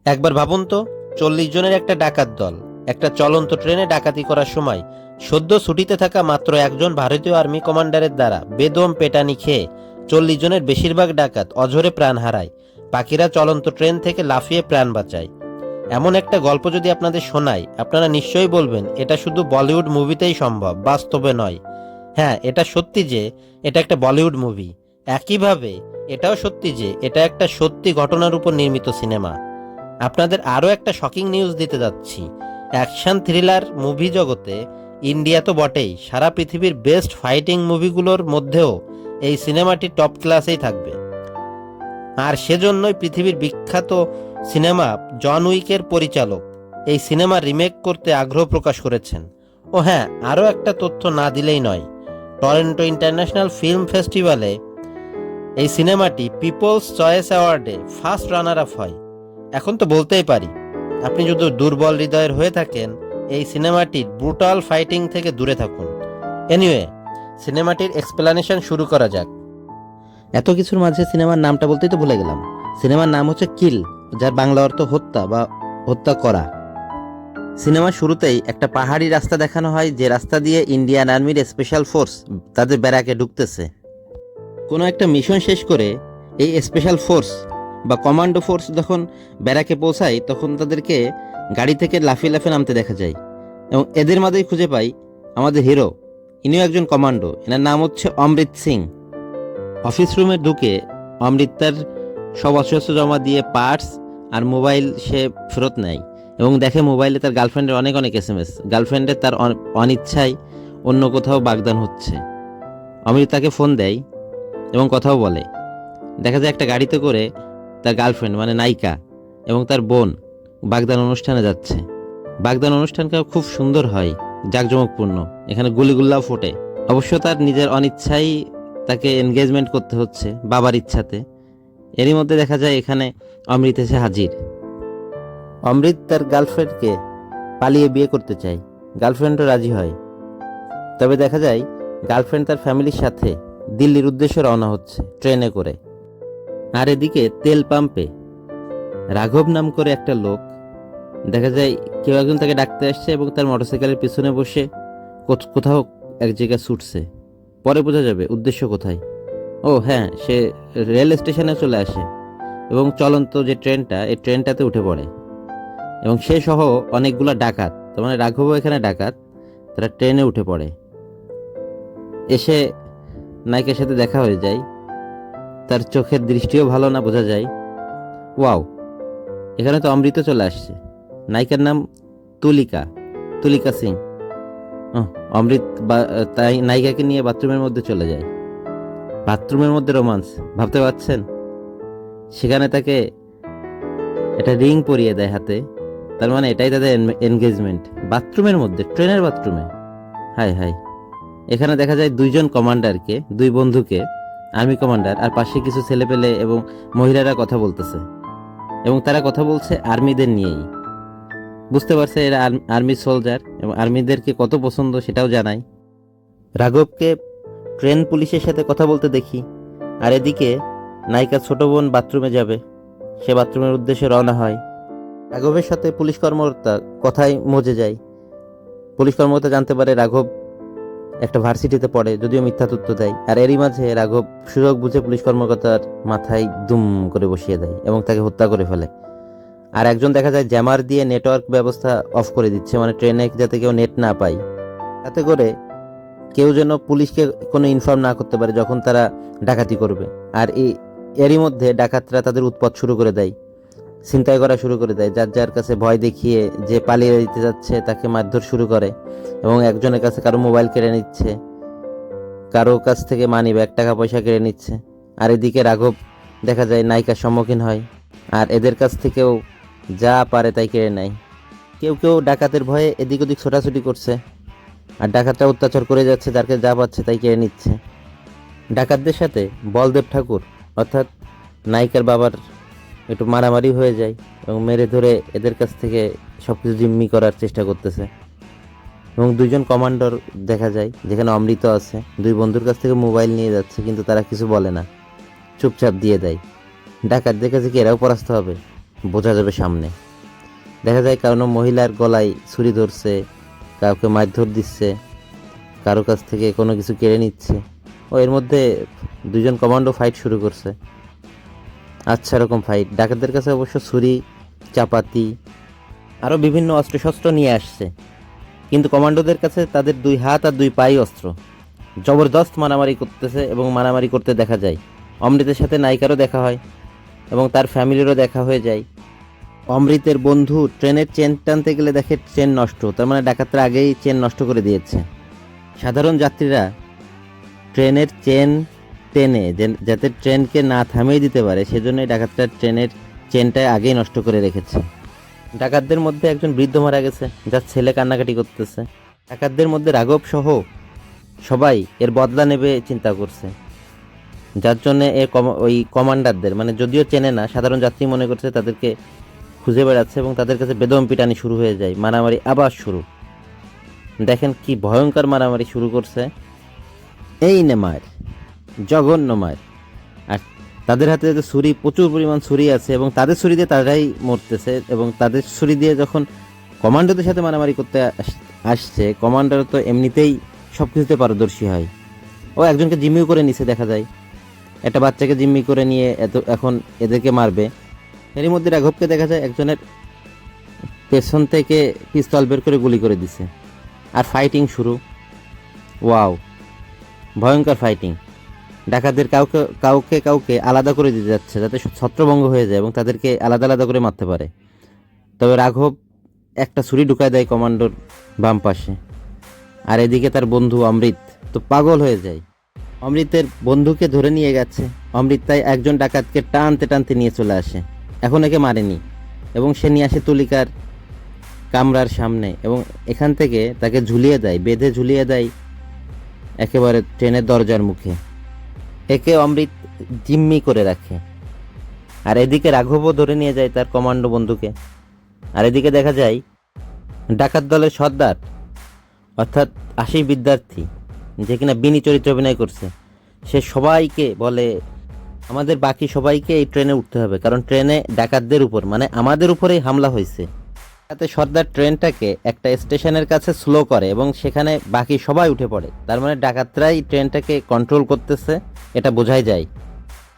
একবার ভাবুন তো, 40 জনের একটা ডাকাত দল একটা চলন্ত ট্রেনে ডাকাতি করার সময় সদ্য ছুটিতে থাকা মাত্র একজন ভারতীয় আর্মি কমান্ডারের দ্বারা বেদম পেটানি খেয়ে 40 জনের বেশিরভাগ ডাকাত অঝরে প্রাণ হারায়। বাকিরা চলন্ত ট্রেন থেকে লাফিয়ে প্রাণ বাঁচায়। এমন একটা গল্প যদি আপনাদের শোনাই, আপনারা নিশ্চয়ই বলবেন এটা শুধু বলিউড মুভিতেই সম্ভব, বাস্তবে নয়। হ্যাঁ, এটা সত্যি যে এটা একটা বলিউড মুভি। একইভাবে এটাও সত্যি যে এটা একটা সত্যি ঘটনার উপর নির্মিত সিনেমা। আপনাদের আরও একটা শকিং নিউজ দিতে যাচ্ছি। অ্যাকশন থ্রিলার মুভি জগতে ইন্ডিয়া তো বটেই, সারা পৃথিবীর বেস্ট ফাইটিং মুভিগুলোর মধ্যেও এই সিনেমাটি টপ ক্লাসেই থাকবে। আর সেজন্যই পৃথিবীর বিখ্যাত সিনেমা জন উইকের পরিচালক এই সিনেমা রিমেক করতে আগ্রহ প্রকাশ করেছেন। ও হ্যাঁ, আরও একটা তথ্য না দিলেই নয়, টরন্টো ইন্টারন্যাশনাল ফিল্ম ফেস্টিভ্যালে এই সিনেমাটি পিপলস চয়েস অ্যাওয়ার্ডে ফার্স্ট রানার আপ হয়। এখন তো বলতেই পারি, আপনি যদি দুর্বল হৃদয়ের হয়ে থাকেন, এই সিনেমাটির ব্রুটাল ফাইটিং থেকে দূরে থাকুন। এনিওয়ে, সিনেমাটির এক্সপ্লেনেশন শুরু করা যাক। এত কিছুর মাঝে সিনেমার নামটা বলতেই তো ভুলে গেলাম। সিনেমার নাম হচ্ছে কিল, যার বাংলা অর্থ হত্যা বা হত্যা করা। সিনেমার শুরুতেই একটা পাহাড়ি রাস্তা দেখানো হয়, যে রাস্তা দিয়ে ইন্ডিয়ান আর্মির স্পেশাল ফোর্স তাদের ব্যারাকে ঢুকতেছে। কোনো একটা মিশন শেষ করে এই স্পেশাল ফোর্স বা কমান্ডো ফোর্স যখন ব্যারাকে পৌঁছায়, তখন তাদেরকে গাড়ি থেকে লাফিয়ে লাফিয়ে নামতে দেখা যায়। এবং এদের মাঝেই খুঁজে পাই আমাদের হিরো। ইনিও একজন কমান্ডো, এনার নাম হচ্ছে অমৃত সিং। অফিস রুমে ঢুকে অমৃত তার সব অস্ত্র জমা দিয়ে পার্টস আর মোবাইল সে ফেরত নেয় এবং দেখে মোবাইলে তার গার্লফ্রেন্ডের অনেক অনেক SMS। গার্লফ্রেন্ডের তার অনিচ্ছায় অন্য কোথাও বাগদান হচ্ছে। অমৃত তাকে ফোন দেয় এবং কথাও বলে। দেখা যায় একটা গাড়িতে করে তার গার্লফ্রেন্ড মানে নায়িকা এবং তার বোন বাগদান অনুষ্ঠানে যাচ্ছে। বাগদান অনুষ্ঠানটা খুব সুন্দর হয়, জাঁকজমকপূর্ণ। এখানে গুলিগুল্লাও ফোটে। অবশ্য তার নিজের অনিচ্ছাই তাকে এনগেজমেন্ট করতে হচ্ছে বাবার ইচ্ছাতে। এরই মধ্যে দেখা যায় এখানে অমৃত এসে হাজির। অমৃত তার গার্লফ্রেন্ডকে পালিয়ে বিয়ে করতে চায়, গার্লফ্রেন্ডও রাজি হয়। তবে দেখা যায় গার্লফ্রেন্ড তার ফ্যামিলির সাথে দিল্লির উদ্দেশ্যে রওনা হচ্ছে ট্রেনে করে। আর এদিকে তেল পাম্পে রাঘব নাম করে একটা লোক, দেখা যায় কেউ একজন তাকে ডাকতে আসছে এবং তার মোটরসাইকেলের পিছনে বসে কোথাও এক জায়গায় ছুটছে। পরে বোঝা যাবে উদ্দেশ্য কোথায়। ও হ্যাঁ, সে রেল স্টেশনে চলে আসে এবং চলন্ত যে ট্রেনটা, এই ট্রেনটাতে উঠে পড়ে এবং সে সহ অনেকগুলো ডাকাত, তার মানে রাঘবও এখানে ডাকাত, তারা ট্রেনে উঠে পড়ে। এসে নায়িকার সাথে দেখা হয়ে যায়। তার চোখের দৃষ্টিও ভালো না, বোঝা যায়। ওয়াও, এখানে তো অমৃত চলে আসছে। নায়িকার নাম তুলিকা, তুলিকা সিং। অমৃত তাই নায়িকাকে নিয়ে বাথরুমের মধ্যে চলে যায়। বাথরুমের মধ্যে রোমান্স, ভাবতে পারছেন? সেখানে তাকে একটা রিং পরিয়ে দেয় হাতে, তার মানে এটাই তাদের এনগেজমেন্ট। বাথরুমের মধ্যে, ট্রেনের বাথরুমে। High high. এখানে দেখা যায় দুইজন কমান্ডারকে, দুই বন্ধুকে, আর্মি কমান্ডার আর পাশে কিছু ছেলেপেলে এবং মহিলারা কথা বলতেছে এবং তারা কথা বলছে আর্মিদের নিয়েই। বুঝতে পারছে এরা আর্মি সোলজার এবং আর্মিদেরকে কত পছন্দ সেটাও জানায়। রাঘবকে ট্রেন পুলিশের সাথে কথা বলতে দেখি। আর এদিকে নায়িকা ছোট বোন বাথরুমে যাবে, সে বাথরুমের উদ্দেশ্যে রওনা হয়। রাঘবের সাথে পুলিশ কর্মকর্তা কথায় মজে যায়। পুলিশ কর্মকর্তা জানতে পারে রাঘব একটা ভার্সিটিতে পড়ে, যদিও মিথ্যা তথ্য দেয়। আর এরই মাঝে রাঘব সুযোগ বুঝে পুলিশ কর্মকর্তার মাথায় দুম করে বসিয়ে দেয় এবং তাকে হত্যা করে ফেলে। আর একজন দেখা যায় জ্যামার দিয়ে নেটওয়ার্ক ব্যবস্থা অফ করে দিচ্ছে, মানে ট্রেনে যাতে কেউ নেট না পায়, তাতে করে কেউ যেন পুলিশকে কোনো ইনফর্ম না করতে পারে যখন তারা ডাকাতি করবে। আর এরই মধ্যে ডাকাতরা তাদের উৎপাত শুরু করে দেয়, ছিনতাই করা শুরু করে দেয়। যার যার কাছে ভয় দেখিয়ে যে পালিয়ে দিতে যাচ্ছে তাকে মারধর শুরু করে এবং একজনের কাছে কারো মোবাইল কেড়ে নিচ্ছে, কারো কাছ থেকে মানি ব্যাগ, টাকা পয়সা কেড়ে নিচ্ছে। আর এদিকে রাঘব দেখা যায় নায়িকার সম্মুখীন হয় আর এদের কাছ থেকেও যা পারে তাই কেড়ে নেয়। কেউ কেউ ডাকাতের ভয়ে এদিক ওদিক ছোটাছুটি করছে আর ডাকাতরা অত্যাচার করে যাচ্ছে, যারকে যা পাচ্ছে তাই কেড়ে নিচ্ছে। ডাকাতদের সাথে বলদেব ঠাকুর অর্থাৎ নায়িকার বাবার একটু মারামারি হয়ে যায় এবং মেরে ধরে এদের কাছ থেকে সব কিছু জিম্মি করার চেষ্টা করতেছে। এবং দুইজন কমান্ডার দেখা যায়, যেখানে অমৃত আছে, দুই বন্ধুর কাছ থেকে মোবাইল নিয়ে যাচ্ছে, কিন্তু তারা কিছু বলে না, চুপচাপ দিয়ে দেয়। ডাকাতদের কাছে কি এরাও পরাস্ত হবে? বোঝা যাবে সামনে। দেখা যায় কারো মহিলার গলায় ছুরি ধরছে, কাউকে মারধর দিচ্ছে, কারো কাছ থেকে কোনো কিছু কেড়ে নিচ্ছে। এর মধ্যে দুজন কমান্ডো ফাইট শুরু করছে। আচ্ছা, এরকম ফাইট ডাকাতদের কাছে অবশ্য ছুরি, চাপাতি আরও বিভিন্ন অস্ত্রশস্ত্র নিয়ে আসছে, কিন্তু কমান্ডোদের কাছে তাদের 2 হাত আর 2 পাই অস্ত্র। জবরদস্ত মারামারি করতেছে এবং মারামারি করতে দেখা যায়। অমৃতের সাথে নায়িকারও দেখা হয় এবং তার ফ্যামিলিরও দেখা হয়ে যায়। অমৃতের বন্ধু ট্রেনের চেন টানতে গেলে দেখে চেন নষ্ট, তার মানে ডাকাতরা আগেই চেন নষ্ট করে দিয়েছে। সাধারণ যাত্রীরা ট্রেনের চেন টেনে যাতে ট্রেনকে না থামিয়ে দিতে পারে, সেজন্যই ডাকাতরা ট্রেনের চেনটা আগেই নষ্ট করে রেখেছে। ডাকাতদের মধ্যে একজন বৃদ্ধ মারা গেছে, যার ছেলে কান্নাকাটি করতেছে। ডাকাতদের মধ্যে রাঘব সহ সবাই এর বদলা নেবে চিন্তা করছে, যার জন্য ওই কমান্ডারদের মানে যদিও চেনে না, সাধারণ যাত্রী মনে করছে তাদেরকে খুঁজে বেড়াচ্ছে এবং তাদের কাছে বেদম পিটানি শুরু হয়ে যায়। মারামারি আবার শুরু। দেখেন কি ভয়ঙ্কর মারামারি শুরু করছে। এই নে মার, জঘন্য মার। আর তাদের হাতে যে ছুরি, প্রচুর পরিমাণ ছুরি আছে এবং তাদের ছুরি দিয়ে তারাই মরতেছে। এবং তাদের ছুরি দিয়ে যখন কমান্ডোদের সাথে মারামারি করতে আসছে, কমান্ডার তো এমনিতেই সব কিছুতে পারদর্শী হয়। একজনকে জিম্মিও করে নিছে দেখা যায়, একটা বাচ্চাকে জিম্মি করে নিয়ে এখন এদেরকে মারবে। এর মধ্যে রাঘবকে দেখা যায় একজনের পেছন থেকে পিস্তল বের করে গুলি করে দিছে। আর ফাইটিং শুরু। ওয়াও, ভয়ঙ্কর ফাইটিং। ডাকাতদের কাউকে কাউকে আলাদা করে দিতে যাচ্ছে যাতে ছত্রভঙ্গ হয়ে যায় এবং তাদেরকে আলাদা আলাদা করে মারতে পারে। তবে রাঘব একটা ছুরি ঢুকায় দেয় কমান্ডোর বাম পাশে। আর এদিকে তার বন্ধু অমৃত তো পাগল হয়ে যায়। অমৃতের বন্ধুকে ধরে নিয়ে গেছে অমৃত, তাই একজন ডাকাতকে টানতে টানতে নিয়ে চলে আসে। এখন একে মারেনি এবং সে নিয়ে আসে তুলিকার কামরার সামনে এবং এখান থেকে তাকে ঝুলিয়ে দেয়, বেঁধে ঝুলিয়ে দেয় একেবারে ট্রেনের দরজার মুখে। একে অমৃত জিম্মি করে রাখে। আর এদিকে রাঘবও ধরে নিয়ে যায় তার কমান্ডো বন্ধুকে। আর এদিকে দেখা যায় ডাকাত দলের সর্দার অর্থাৎ আশিস বিদ্যার্থী, যে কিনা বিনি চরিত্রে অভিনয় করছে, সে সবাইকে বলে আমাদের বাকি সবাইকে এই ট্রেনে উঠতে হবে, কারণ ট্রেনে ডাকাতদের উপর মানে আমাদের উপরেই হামলা হয়েছে। তাতে সর্দার ট্রেনটাকে একটা স্টেশনের কাছে স্লো করে এবং সেখানে বাকি সবাই উঠে পড়ে। তার মানে ডাকাতরাই ট্রেনটাকে কন্ট্রোল করতেছে, এটা বোঝাই যায়।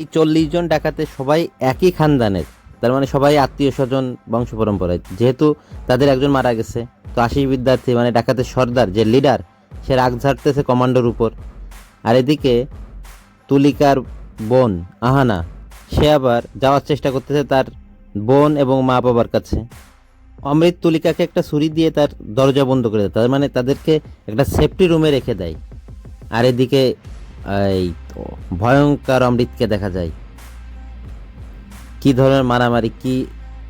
এই 40 জন ডাকাতের সবাই একই খানদানের, তার মানে সবাই আত্মীয় স্বজন, বংশ পরম্পরায়। যেহেতু তাদের একজন মারা গেছে, তো আশিস বিদ্যার্থী মানে ডাকাতের সর্দার যে লিডার, সে রাগ ঝাড়তেছে কমান্ডোর উপর। আর এদিকে তুলিকার বোন আহানা, সে আবার যাওয়ার চেষ্টা করতেছে তার বোন এবং মা বাবার কাছে। অমৃত তুলিকাকে একটা ছুরি দিয়ে তার দরজা বন্ধ করে দেয়, তার মানে তাদেরকে একটা সেফটি রুমে রেখে দেয়। আর এদিকে এই ভয়ঙ্কর অমৃতকে দেখা যায় কি ধরনের মারামারি কি।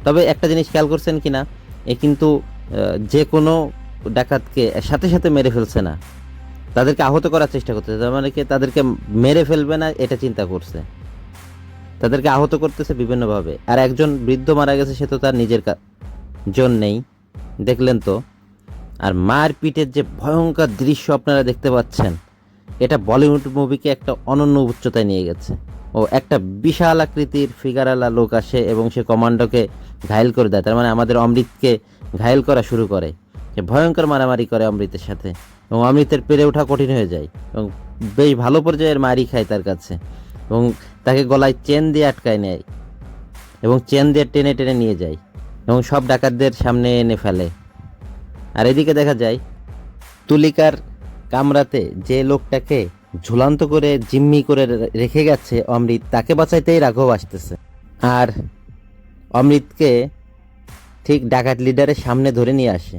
তবে একটা জিনিস খেয়াল করছেন কিনা, এ কিন্তু যে কোনো ডাকাতকে সাথে সাথে মেরে ফেলছে না, তাদেরকে আহত করার চেষ্টা করতেছে। তার মানে কি তাদেরকে মেরে ফেলবে না এটা চিন্তা করছে, তাদেরকে আহত করতেছে বিভিন্নভাবে। আর একজন বৃদ্ধ মারা গেছে, সে তো তার নিজের জন্যেই, দেখলেন তো। আর মারপিটের যে ভয়ঙ্কর দৃশ্য আপনারা দেখতে পাচ্ছেন, এটা বলিউড মুভিকে একটা অনন্য উচ্চতায় নিয়ে গেছে। একটা বিশাল আকৃতির ফিগারওয়ালা লোক আসে এবং সে কমান্ডোকে ঘায়েল করে দেয়, তার মানে আমাদের অমৃতকে ঘায়েল করা শুরু করে। সে ভয়ঙ্কর মারামারি করে অমৃতের সাথে এবং অমৃতের পেরে ওঠা কঠিন হয়ে যায় এবং বেশ ভালো পর্যায়ের মারি খায় তার কাছে এবং তাকে গলায় চেন দিয়ে আটকায় নেয় এবং চেন দিয়ে টেনে টেনে নিয়ে যায় এবং সব ডাকাতদের সামনে এনে ফেলে। আর এদিকে দেখা যায় তুলিকার কামরাতে যে লোকটাকে ঝুলান্ত করে জিম্মি করে রেখে গেছে অমৃত, তাকে বাঁচাইতেই রাঘব আসতেছে। আর অমৃতকে ঠিক ডাকাত লিডারের সামনে ধরে নিয়ে আসে।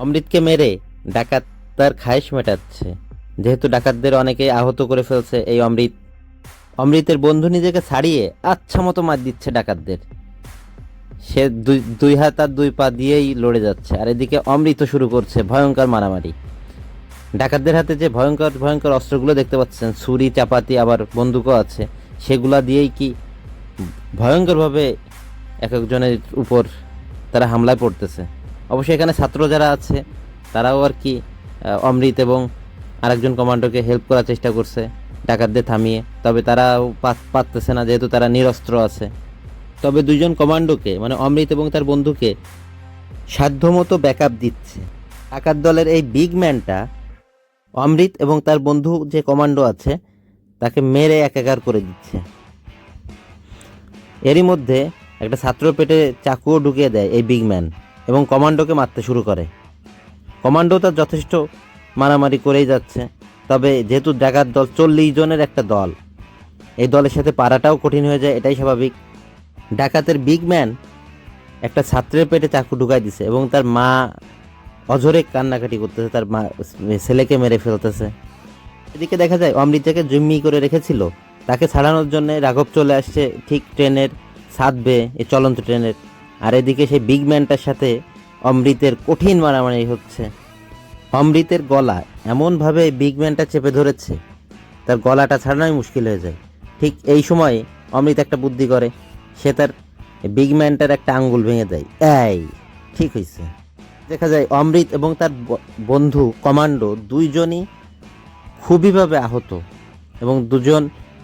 অমৃতকে মেরে ডাকাত তার খায়েশ মেটাচ্ছে, যেহেতু ডাকাতদের অনেকেই আহত করে ফেলছে এই অমৃতের বন্ধু নিজেকে ছাড়িয়ে আচ্ছা মতো মার দিচ্ছে ডাকাতদের। সে দুই হাত আর 2 পা দিয়েই লড়ে যাচ্ছে। আর এদিকে অমৃত শুরু করছে ভয়ঙ্কর মারামারি। ডাকাতদের হাতে যে ভয়ঙ্কর ভয়ঙ্কর অস্ত্রগুলো দেখতে পাচ্ছেন, ছুরি, চাপাতি, আবার বন্দুকও আছে, সেগুলা দিয়েই কি ভয়ঙ্করভাবে এক একজনের উপর তারা হামলায় পড়তেছে। অবশ্যই এখানে ছাত্র যারা আছে তারাও আর কি অমৃত এবং আরেকজন কমান্ডোকে হেল্প করার চেষ্টা করছে ডাকাতদের থামিয়ে, তবে তারাও পারতেছে না যেহেতু তারা নিরস্ত্র আছে। তবে দুজন কমান্ডোকে মানে অমৃত এবং তার বন্ধুকে সাধ্যমতো ব্যাকআপ দিচ্ছে। ডাকাত দলের এই বিগ ম্যানটা অমৃত এবং তার বন্ধু যে কমান্ডো আছে তাকে মেরে একাকার করে দিচ্ছে। এরই মধ্যে একটা ছাত্র পেটে চাকুও ঢুকিয়ে দেয় এই বিগ ম্যান এবং কমান্ডোকে মারতে শুরু করে। কমান্ডো তার যথেষ্ট মারামারি করেই যাচ্ছে, তবে যেহেতু ডাকাত দল 40 জনের একটা দল, এই দলের সাথে পারাটাও কঠিন হয়ে যায়, এটাই স্বাভাবিক। ডাকাতের বিগ ম্যান একটা ছাত্রের পেটে চাকু ঢুকাই দিছে এবং তার মা অঝরে কান্নাকাটি করতেছে, তার মা ছেলেকে মেরে ফেলতেছে। এদিকে দেখা যায় অমৃত যাকে জিম্মি করে রেখেছিল তাকে ছাড়ানোর জন্য রাঘব চলে আসছে ঠিক ট্রেনের ছাদবে, এই চলন্ত ট্রেনের। আর এদিকে সেই বিগ ম্যানটার সাথে অমৃতের কঠিন মারামারি হচ্ছে। অমৃতের গলা এমনভাবে বিগ ম্যানটা চেপে ধরেছে তার গলাটা ছাড়ানোই মুশকিল হয়ে যায়। ঠিক এই সময় অমৃত একটা বুদ্ধি করে, সে তার বিগ ম্যানটার একটা আঙ্গুল ভেঙে দেয়। এই ঠিক হয়েছে। দেখা যায় অমৃত এবং তার বন্ধু কমান্ডো দুইজনই খুবইভাবে আহত এবং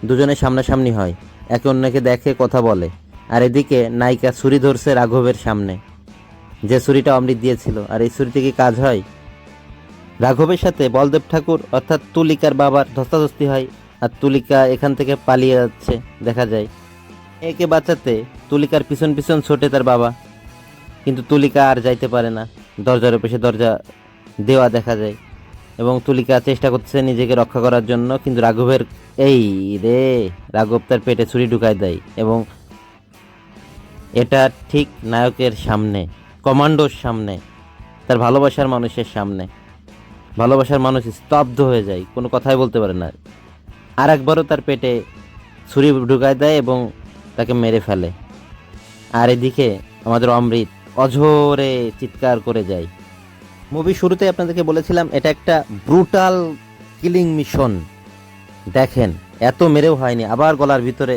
দুজনের সামনাসামনি হয়, একে অন্যকে দেখে কথা বলে। আর এদিকে নায়িকা ছুরি ধরছে রাঘবের সামনে, যে ছুরিটা অমৃত দিয়েছিল। আর এই ছুরি থেকে কাজ হয়। রাঘবের সাথে বলদেব ঠাকুর অর্থাৎ তুলিকার বাবার ধস্তাধস্তি হয়, আর তুলিকা এখান থেকে পালিয়ে যাচ্ছে দেখা যায়। একে বাঁচাতে তুলিকার পিছন পিছন ছোটে তার বাবা, কিন্তু তুলিকা আর যাইতে পারে না। দরজার পেশে দরজা দেওয়া দেখা যায় এবং তুলিকা চেষ্টা করছে নিজেকে রক্ষা করার জন্য, কিন্তু রাঘবের রাঘব তার পেটে ছুরি ঢুকাই দেয় এবং এটা ঠিক নায়কের সামনে, কমান্ডোর সামনে, তার ভালোবাসার মানুষের সামনে। ভালোবাসার মানুষ স্তব্ধ হয়ে যায়, কোনো কথাই বলতে পারে না। আর একবারও তার পেটে ছুরি ঢুকায় দেয় এবং তাকে মেরে ফেলে। আর এদিকে আমাদের অমৃত অঝরে চিৎকার করে যায়। মুভি শুরুতে আপনাদেরকে বলেছিলাম এটা একটা ব্রুটাল কিলিং মিশন। দেখেন এত মেরেও হয়নি, আবার গলার ভিতরে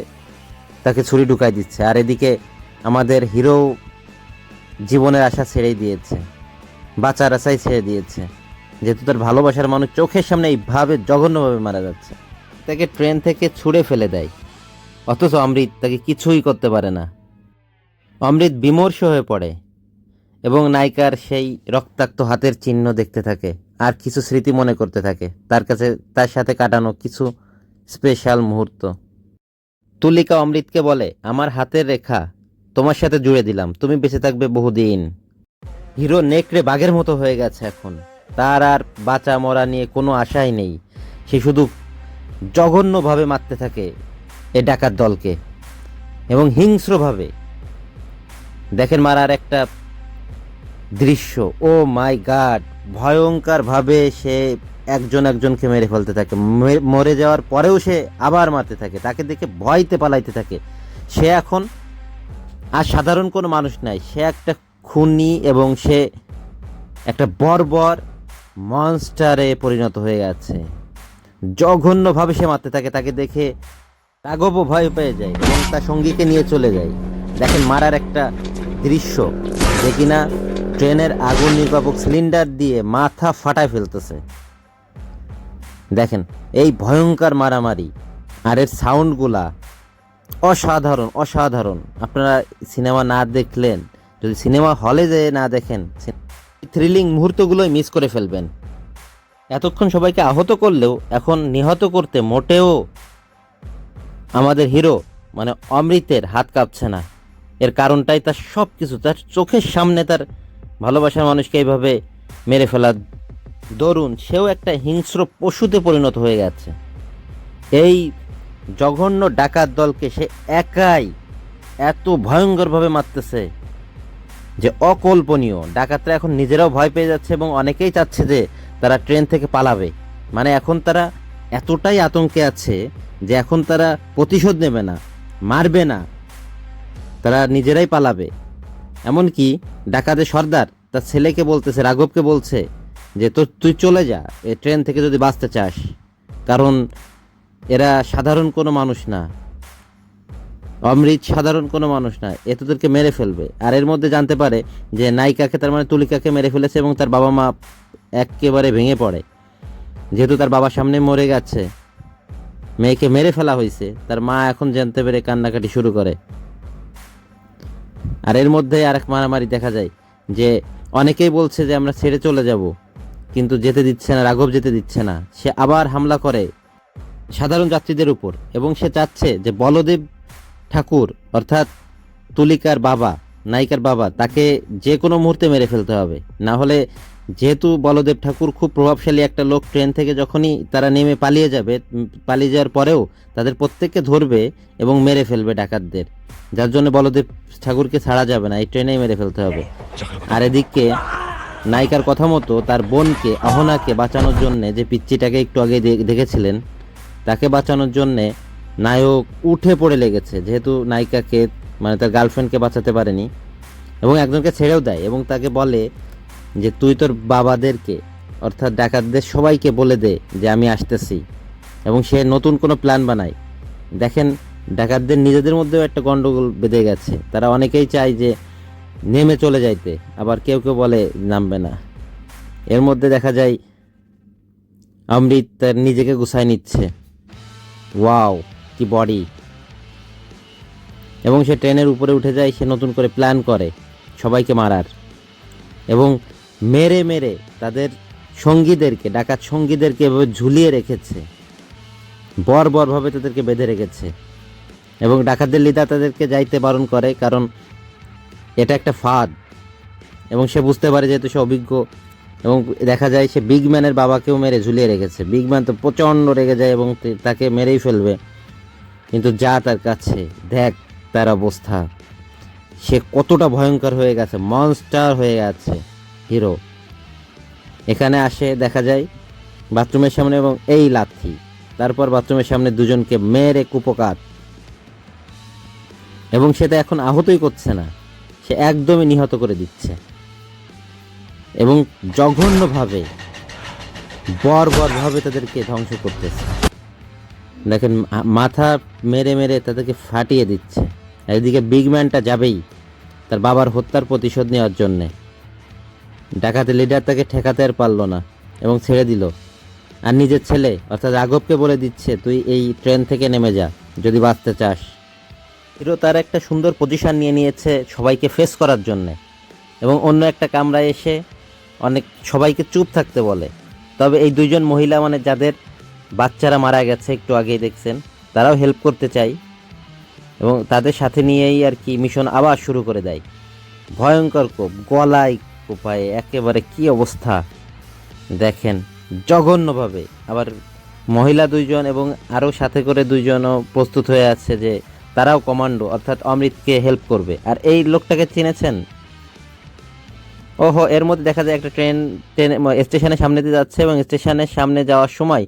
তাকে ছুরি ঢুকাই দিচ্ছে। আর এদিকে আমাদের হিরো জীবনের আশা ছেড়েই দিয়েছে, বাঁচার আশাই ছেড়ে দিয়েছে, যেহেতু তার ভালোবাসার মানুষ চোখের সামনে এইভাবে জঘন্যভাবে মারা যাচ্ছে। তাকে ট্রেন থেকে ছুঁড়ে ফেলে দেয়, অথচ অমৃত তাকে কিছুই করতে পারে না। অমৃত বিমর্ষ হয়ে পড়ে এবং নায়িকার সেই রক্তাক্ত হাতের চিহ্ন দেখতে থাকে আর কিছু স্মৃতি মনে করতে থাকে, তার সাথে কাটানো কিছু স্পেশাল মুহূর্ত। তুলিকা অমৃতকে বলে, আমার হাতের রেখা তোমার সাথে জুড়ে দিলাম, তুমি বেঁচে থাকবে বহুদিন। হিরো নেকড়ে বাঘের মতো হয়ে গেছে এখন, তার আর বাঁচা মরা নিয়ে কোনো আশাই নেই। সে শুধু জঘন্যভাবে মারতে থাকে এ ডাকাত দলকে এবং হিংস্রভাবে। দেখেন মারার একটা দৃশ্য, ও মাই গাড, ভয়ঙ্করভাবে সে একজনকে মেরে ফেলতে থাকে। মরে যাওয়ার পরেও সে আবার মারতে থাকে, তাকে দেখে ভয়তে পালাইতে থাকে। সে এখন আর সাধারণ কোনো মানুষ নাই, সে একটা খুনি এবং সে একটা বর্বর মনস্টারে পরিণত হয়ে গেছে। জঘন্যভাবে সে মারতে থাকে, তাকে দেখে রাঘবও ভয় পেয়ে যায় এবং তার সঙ্গীকে নিয়ে চলে যায়। দেখেন মারার একটা দৃশ্য, যে কিনা ট্রেনের আগুন নির্বাপক সিলিন্ডার দিয়ে মাথা ফাটায় ফেলতেছে। দেখেন এই ভয়ঙ্কর মারামারি আর এর সাউন্ডগুলা অসাধারণ অসাধারণ। আপনারা সিনেমা না দেখলেন, যদি সিনেমা হলে যেয়ে না দেখেন, থ্রিলিং মুহূর্তগুলোই মিস করে ফেলবেন। এতক্ষণ সবাইকে আহত করলেও এখন নিহত করতে মোটেও আমাদের হিরো মানে অমৃতের হাত কাঁপছে না। এর কারণটাই তার সব কিছু, তার চোখের সামনে তার ভালোবাসার মানুষকে এইভাবে মেরে ফেলা দরুন সেও একটা হিংস্র পশুতে পরিণত হয়ে গেছে। এই জঘন্য ডাকাত দলকে সে একাই এত ভয়ঙ্করভাবে মারতেছে যে অকল্পনীয়। ডাকাতরা এখন নিজেরাও ভয় পেয়ে যাচ্ছে এবং অনেকেই চাচ্ছে যে তারা ট্রেন থেকে পালাবে। মানে এখন তারা এতটাই আতঙ্কে আছে যে এখন তারা প্রতিশোধ নেবে না, মারবে না, তারা নিজেরাই পালাবে। এমনকি ডাকাতের সর্দার তার ছেলেকে বলতেছে, রাঘবকে বলছে যে তুই চলে যা এই ট্রেন থেকে যদি বাঁচতে চাস, কারণ এরা সাধারণ কোনো মানুষ না, অমৃত সাধারণ কোনো মানুষ না, এ তোদেরকে মেরে ফেলবে। আর এর মধ্যে জানতে পারে যে নায়িকাকে তার মানে তুলিকাকে মেরে ফেলেছে এবং তার বাবা মা একেবারে ভেঙে পড়ে। যেহেতু তার বাবার সামনে মরে গেছে, মেয়েকে মেরে ফেলা হয়েছে, তার মা এখন জানতে পেরে কান্নাকাটি শুরু করে। আর এর মধ্যে আরেক মারামারি দেখা যায় যে অনেকেই বলছে যে আমরা ছেড়ে চলে যাব, কিন্তু যেতে দিচ্ছে না, রাঘব যেতে দিচ্ছে না। সে আবার হামলা করে সাধারণ যাত্রীদের উপর এবং সে চাচ্ছে যে বলদেব ঠাকুর অর্থাৎ তুলিকার বাবা, নায়িকার বাবা, তাকে যে কোনো মুহূর্তে মেরে ফেলতে হবে। না হলে যেহেতু বলদেব ঠাকুর খুব প্রভাবশালী একটা লোক, ট্রেন থেকে যখনই তারা নেমে পালিয়ে যাবে, পালিয়ে যাওয়ার পরেও তাদের প্রত্যেককে ধরবে এবং মেরে ফেলবে ডাকাতদের, যার জন্য বলদেব ঠাকুরকে ছাড়া যাবে না, এই ট্রেনেই মেরে ফেলতে হবে। আর এদিকে নায়িকার কথা মতো তার বোনকে, অহনাকে বাঁচানোর জন্যে, যে পিচ্চিটাকে একটু আগে দেখেছিলেন, তাকে বাঁচানোর জন্যে নায়ক উঠে পড়ে লেগেছে, যেহেতু নায়িকাকে মানে তার গার্লফ্রেন্ডকে বাঁচাতে পারেনি, এবং একজনকে ছেড়েও দেয় এবং তাকে বলে যে তুই তোর বাবাদেরকে অর্থাৎ ডাকাতদের সবাইকে বলে দে যে আমি আসতেছি, এবং সে নতুন কোনো প্ল্যান বানায়। দেখেন ডাকাতদের নিজেদের মধ্যেও একটা গন্ডগোল বেঁধে গেছে, তারা অনেকেই চায় যে নেমে চলে যাইতে, আবার কেউ কেউ বলে নামবে না। এর মধ্যে দেখা যায় অমৃত তার নিজেকে গুছায় নিচ্ছে, ওয়াও কি বডি, এবং সে ট্রেনের উপরে উঠে যায়। সে নতুন করে প্ল্যান করে সবাইকে মারার, এবং মেরে মেরে তাদের সঙ্গীদেরকে, ডাকাত সঙ্গীদেরকে এভাবে ঝুলিয়ে রেখেছে, বর্বরভাবে তাদেরকে বেঁধে রেখেছে, এবং ডাকাতদের লিডার তাদেরকে যাইতে বারণ করে, কারণ এটা একটা ফাঁদ, এবং সে বুঝতে পারে যেহেতু সে অভিজ্ঞ। এবং দেখা যায় সে বিগ ম্যানের বাবাকেও মেরে ঝুলিয়ে রেখেছে। বিগ ম্যান তো প্রচণ্ড রেগে যায় এবং তাকে মেরেই ফেলবে, কিন্তু যা তার কাছে দেখ তার অবস্থা, সে কতটা ভয়ঙ্কর হয়ে গেছে, মনস্টার হয়ে গেছে হিরো। এখানে আসে দেখা যায় বাথরুমের সামনে এবং এই লাথি, তারপর বাথরুমের সামনে দুজনকে মেরে কুপকাত, এবং সেটা এখন আহতই করছে না, সে একদমই নিহত করে দিচ্ছে, এবং জঘন্যভাবে বর্বরভাবে তাদেরকে ধ্বংস করতেছে। দেখেন মাথা মেরে মেরে তাদেরকে ফাটিয়ে দিচ্ছে। এদিকে বিগ ম্যানটা যাবেই তার বাবার হত্যার প্রতিশোধ নেওয়ার জন্যে, ডাকাতের লিডার তাকে ঠেকাতে আর পারল না এবং ছেড়ে দিল। আর নিজের ছেলে অর্থাৎ রাঘবকে বলে দিচ্ছে তুই এই ট্রেন থেকে নেমে যা যদি বাঁচতে চাস। হিরো তার একটা সুন্দর পজিশন নিয়ে নিয়েছে সবাইকে ফেস করার জন্যে, এবং অন্য একটা কামরায় এসে অনেক সবাইকে চুপ থাকতে বলে। তবে এই দুইজন মহিলা মানে যাদের বাচ্চারা মারা গেছে একটু আগেই দেখছেন, তারাও হেল্প করতে চায় এবং তাদের সাথে নিয়েই আর কি মিশন আবার শুরু করে দেয়। ভয়ঙ্কর কোপ, গলায় কোপায়, একেবারে কি অবস্থা দেখেন জঘন্যভাবে। আবার মহিলা দুইজন এবং আরও সাথে করে দুইজনও প্রস্তুত হয়ে আছে যে তারাও কমান্ডো অর্থাৎ অমৃতকে হেল্প করবে। আর এই লোকটাকে চিনেছেন? ওহো, এর মধ্যে দেখা যায় একটা ট্রেন স্টেশনের সামনে দিয়ে যাচ্ছে এবং স্টেশনের সামনে যাওয়ার সময়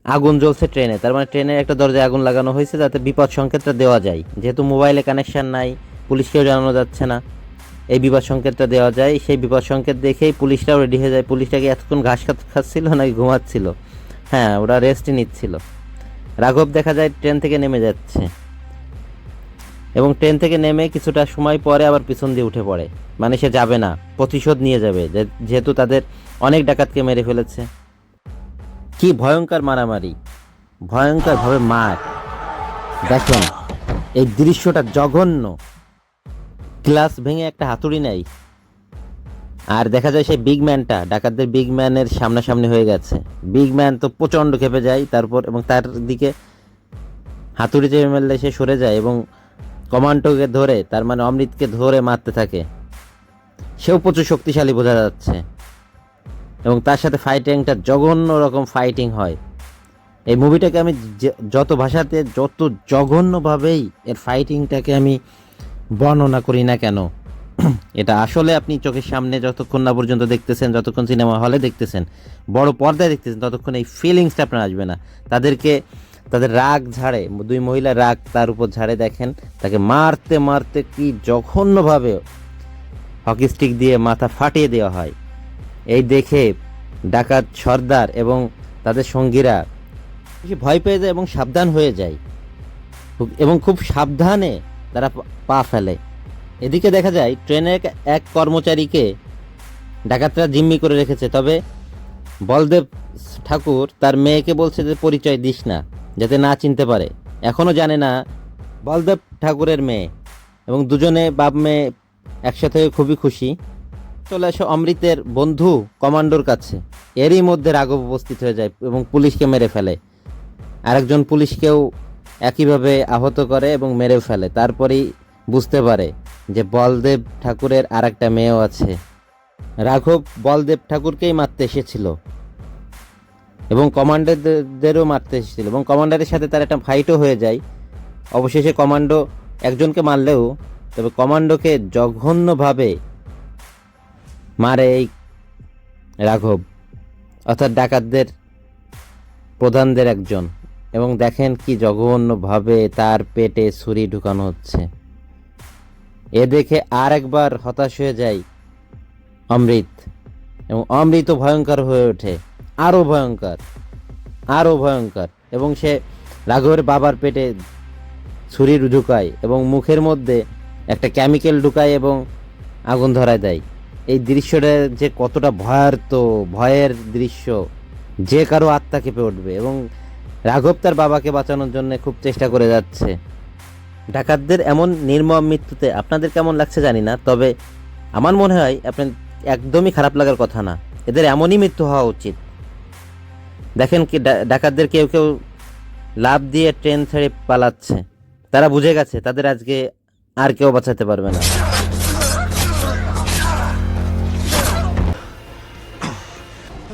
আগুন জ্বলছে ট্রেনে, তার মানে ট্রেনের একটা দরজায় আগুন লাগানো হয়েছে যাতে বিপদ সংকেতটা দেওয়া যায়। যেহেতু মোবাইলে কানেকশান নাই, পুলিশকেও জানানো যাচ্ছে না, এই বিপদ সংকেতটা দেওয়া যায়। সেই বিপদ সংকেত দেখেই পুলিশরাও রেডি হয়ে যায়। পুলিশটাকে এতক্ষণ ঘাস খাচ্ছিল নাকি ঘুমাচ্ছিল? হ্যাঁ, ওরা রেস্টই নিচ্ছিল। রাঘব দেখা যায় ট্রেন থেকে নেমে যাচ্ছে এবং ট্রেন থেকে নেমে কিছুটা সময় পরে আবার পিছন দিয়ে উঠে পড়ে, মানে সে যাবে না, প্রতিশোধ নিয়ে যাবে, যেহেতু তাদের অনেক ডাকাতকে মেরে ফেলেছে। কি ভয়ঙ্কর মারামারি, ভয়ঙ্করভাবে মার। দেখেন এই দৃশ্যটা জঘন্য, গ্লাস ভেঙে একটা হাতুড়ি নেয়, আর দেখা যায় সেই বিগ ম্যানটা ডাকাতদের বিগ ম্যানের সামনাসামনি হয়ে গেছে। বিগ ম্যান তো প্রচণ্ড খেপে যায় তারপর, এবং তার দিকে হাতুড়ি চেপে মারলে সে সরে যায় এবং কমান্ডোকে ধরে, তার মানে অমৃতকে ধরে মারতে থাকে। সেও প্রচুর শক্তিশালী বোঝা যাচ্ছে, এবং তার সাথে ফাইটিংটা জঘন্য রকম ফাইটিং হয়। এই মুভিটাকে আমি যত ভাষাতে যত জঘন্যভাবেই এর ফাইটিংটাকে আমি বর্ণনা করি না কেন, এটা আসলে আপনি চোখের সামনে যতক্ষণ না পর্যন্ত দেখতেছেন, যতক্ষণ সিনেমা হলে দেখতেছেন, বড় পর্দায় দেখতেছেন, ততক্ষণ এই ফিলিংসটা আপনার আসবে না। তাদের রাগ ঝাড়ে, দুই মহিলা রাগ তার উপর ঝাড়ে, দেখেন তাকে মারতে মারতে কি জঘন্যভাবে হকি স্টিক দিয়ে মাথা ফাটিয়ে দেওয়া হয়। এই দেখে ডাকাত সর্দার এবং তাদের সঙ্গীরা ভয় পেয়ে যায় এবং সাবধান হয়ে যায়, এবং খুব সাবধানে তারা পা ফেলে। এদিকে দেখা যায় ট্রেনের এক কর্মচারীকে ডাকাতরা জিম্মি করে রেখেছে, তবে বলদেব ঠাকুর তার মেয়েকে বলছে যে পরিচয় দিস না, যাতে না চিনতে পারে। এখনও জানে না বলদেব ঠাকুরের মেয়ে, এবং দুজনে বাপ মেয়ে একসাথে হয়ে খুবই খুশি। চলে আসে অমৃতের বন্ধু কমান্ডোর কাছে। এরই মধ্যে রাঘব উপস্থিত হয়ে যায় এবং পুলিশকে মেরে ফেলে। আরেকজন পুলিশকেও একইভাবে আহত করে এবং মেরে ফেলে। তারপরেই বুঝতে পারে যে বলদেব ঠাকুরের আর একটা মেয়েও আছে। রাঘব বলদেব ঠাকুরকেই মারতে এসেছিল এবং কমান্ডারদেরও মারতে এসেছিল এবং কমান্ডারের সাথে তার একটা ফাইটও হয়ে যায়। অবশেষে কমান্ডো একজনকে মারলেও তবে কমান্ডোকে জঘন্যভাবে মারে এই রাঘব, অর্থাৎ ডাকাতদের প্রধানদের একজন। এবং দেখেন কি জঘন্যভাবে তার পেটে ছুরি ঢুকানো হচ্ছে। এ দেখে আর একবার হতাশ হয়ে যায় অমৃত এবং অমৃতও ভয়ঙ্কর হয়ে ওঠে, আরও ভয়ঙ্কর, আরও ভয়ঙ্কর। এবং সে রাঘবের বাবার পেটে ছুরি ঢুকায় এবং মুখের মধ্যে একটা কেমিক্যাল ঢুকায় এবং আগুন ধরায় দেয়। এই দৃশ্যটা যে কতটা ভয়ের দৃশ্য, যে কারো আত্মা কেঁপে উঠবে। এবং রাঘব তার বাবাকে বাঁচানোর জন্য খুব চেষ্টা করে যাচ্ছে। ডাকাতদের এমন নির্মম মৃত্যুতে আপনাদের কেমন লাগছে জানি না, তবে আমার মনে হয় আপনার একদমই খারাপ লাগার কথা না। এদের এমনই মৃত্যু হওয়া উচিত। দেখেন কি ডাকাতদের কেউ কেউ লাফ দিয়ে ট্রেন ছেড়ে পালাচ্ছে। তারা বুঝে গেছে তাদের আজকে আর কেউ বাঁচাতে পারবে না।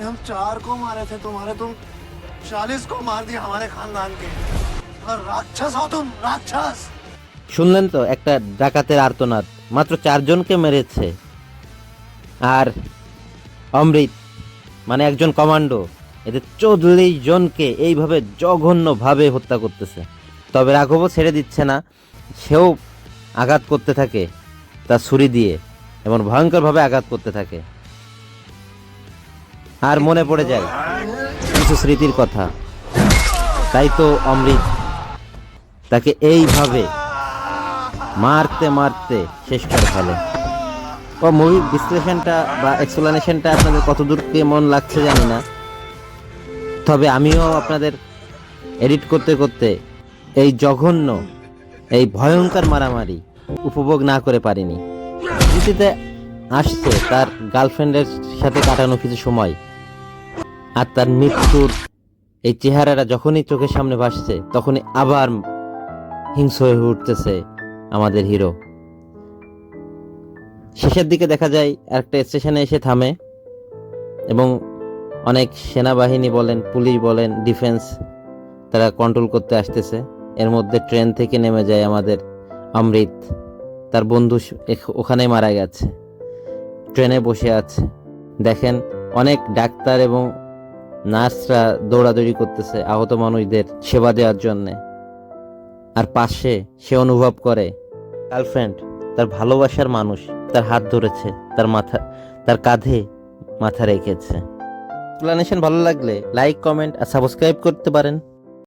हम 4 को मारे थे तुम्हारे, तुम 40 को मार दिया हमारे खानदान के। और राक्षस हो तुम, राक्षस। শুনলেন তো একটা ডাকাতের আর্তনাদ। মাত্র 4 জনকে মেরেছে, আর অমৃত মানে একজন কমান্ডো এদের 40 জনকে এইভাবে জঘন্যভাবে হত্যা করতেছে। তবে রাঘবও ছেড়ে দিচ্ছে না, সেও আঘাত করতে থাকে তার ছুরি দিয়ে এবং ভয়ঙ্করভাবে আঘাত করতে থাকে। আর মনে পড়ে যায় কিছু স্মৃতির কথা। তাই তো অমৃত তাকে এইভাবে মারতে মারতে শেষ করে ফেলে। ও মুভির বিশ্লেষণটা বা এক্সপ্লেনেশনটা আপনাদের কতদূর কেমন লাগছে জানি না, তবে আমিও আপনাদের এডিট করতে করতে এই জঘন্য, এই ভয়ঙ্কর মারামারি উপভোগ না করে পারিনি। স্মৃতিতে আসছে তার গার্লফ্রেন্ডের সাথে কাটানো কিছু সময়, আর তার মৃত্যুর এই চেহারাটা যখনই চোখের সামনে ভাসছে তখনই আবার হিংস্র হয়ে উঠতেছে আমাদের হিরো। শেষের দিকে দেখা যায় একটা স্টেশনে এসে থামে এবং অনেক সেনাবাহিনী বলেন, পুলিশ বলেন, ডিফেন্স তারা কন্ট্রোল করতে আসতেছে। এর মধ্যে ট্রেন থেকে নেমে যায় আমাদের অমৃত। তার বন্ধু ওখানে মারা গেছে, ট্রেনে বসে আছে। দেখেন অনেক ডাক্তার এবং নার্সরা দৌড়াদৌড়ি করতেছে আহত মানুষদের সেবা দেওয়ার জন্যে। আর পাশে সে অনুভব করে গার্লফ্রেন্ড, তার ভালোবাসার মানুষ তার হাত ধরেছে, তার কাঁধে মাথা রেখেছে। এক্সপ্লেনেশন ভালো লাগলে লাইক, কমেন্ট আর সাবস্ক্রাইব করতে পারেন।